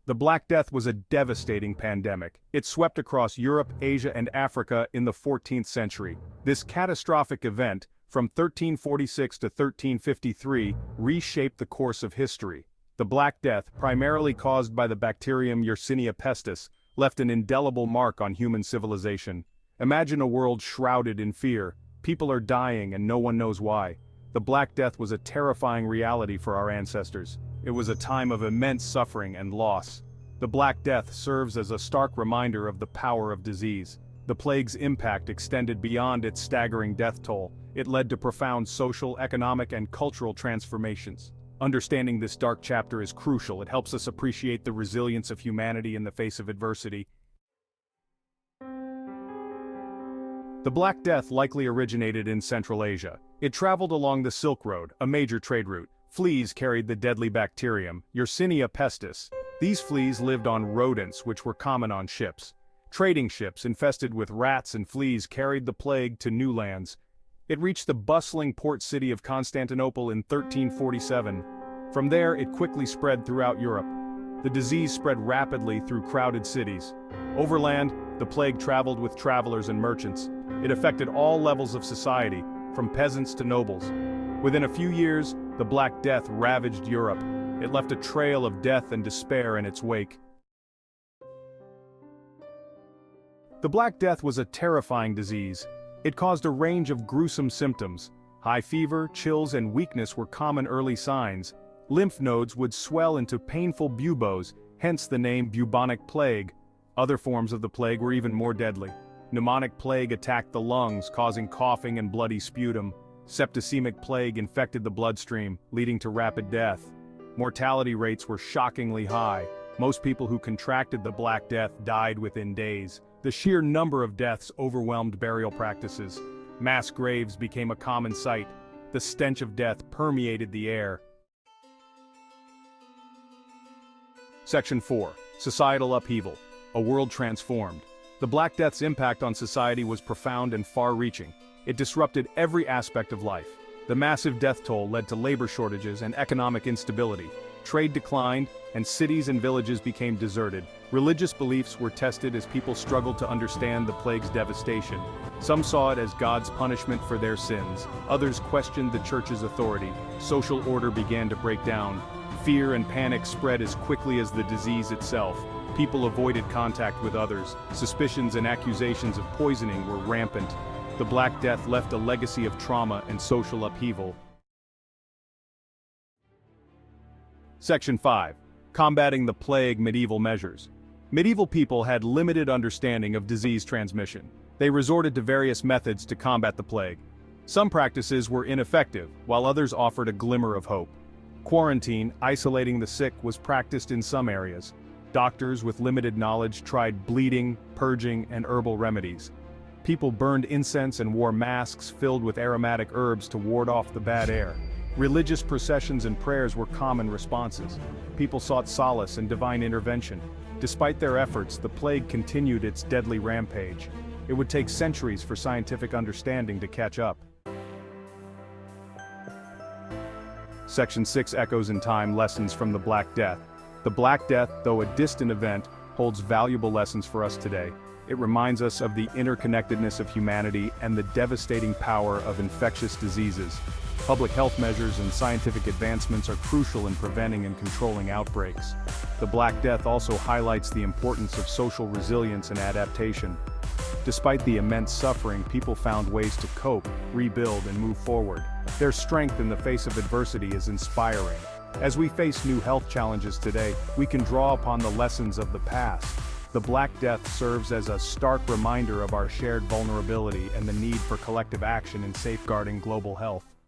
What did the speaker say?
The Black Death was a devastating pandemic. It swept across Europe, Asia, and Africa in the 14th century. This catastrophic event, from 1346 to 1353, reshaped the course of history. The Black Death, primarily caused by the bacterium Yersinia pestis, left an indelible mark on human civilization. Imagine a world shrouded in fear. People are dying and no one knows why. The Black Death was a terrifying reality for our ancestors. It was a time of immense suffering and loss. The Black Death serves as a stark reminder of the power of disease. The plague's impact extended beyond its staggering death toll. It led to profound social, economic, and cultural transformations. Understanding this dark chapter is crucial. It helps us appreciate the resilience of humanity in the face of adversity. The Black Death likely originated in Central Asia. It traveled along the Silk Road, a major trade route. Fleas carried the deadly bacterium, Yersinia pestis. These fleas lived on rodents, which were common on ships. Trading ships infested with rats and fleas carried the plague to new lands. It reached the bustling port city of Constantinople in 1347. From there, it quickly spread throughout Europe. The disease spread rapidly through crowded cities. Overland, the plague traveled with travelers and merchants. It affected all levels of society, from peasants to nobles. Within a few years, the Black Death ravaged Europe. It left a trail of death and despair in its wake. The Black Death was a terrifying disease. It caused a range of gruesome symptoms. High fever, chills, and weakness were common early signs. Lymph nodes would swell into painful buboes, hence the name bubonic plague. Other forms of the plague were even more deadly. Pneumonic plague attacked the lungs, causing coughing and bloody sputum. Septicemic plague infected the bloodstream, leading to rapid death. Mortality rates were shockingly high. Most people who contracted the Black Death died within days. The sheer number of deaths overwhelmed burial practices. Mass graves became a common sight. The stench of death permeated the air. Section 4. Societal upheaval. A world transformed. The Black Death's impact on society was profound and far-reaching. It disrupted every aspect of life. The massive death toll led to labor shortages and economic instability. Trade declined, and cities and villages became deserted. Religious beliefs were tested as people struggled to understand the plague's devastation. Some saw it as God's punishment for their sins. Others questioned the church's authority. Social order began to break down. Fear and panic spread as quickly as the disease itself. People avoided contact with others. Suspicions and accusations of poisoning were rampant. The Black Death left a legacy of trauma and social upheaval. Section 5. Combating the plague. Medieval measures. Medieval people had limited understanding of disease transmission. They resorted to various methods to combat the plague. Some practices were ineffective, while others offered a glimmer of hope. Quarantine, isolating the sick, was practiced in some areas. Doctors with limited knowledge tried bleeding, purging, and herbal remedies. People burned incense and wore masks filled with aromatic herbs to ward off the bad air. Religious processions and prayers were common responses. People sought solace and divine intervention. Despite their efforts, the plague continued its deadly rampage. It would take centuries for scientific understanding to catch up. Section 6. Echoes in time. Lessons from the Black Death. The Black Death, though a distant event, holds valuable lessons for us today. It reminds us of the interconnectedness of humanity and the devastating power of infectious diseases. Public health measures and scientific advancements are crucial in preventing and controlling outbreaks. The Black Death also highlights the importance of social resilience and adaptation. Despite the immense suffering, people found ways to cope, rebuild, and move forward. Their strength in the face of adversity is inspiring. As we face new health challenges today, we can draw upon the lessons of the past. The Black Death serves as a stark reminder of our shared vulnerability and the need for collective action in safeguarding global health.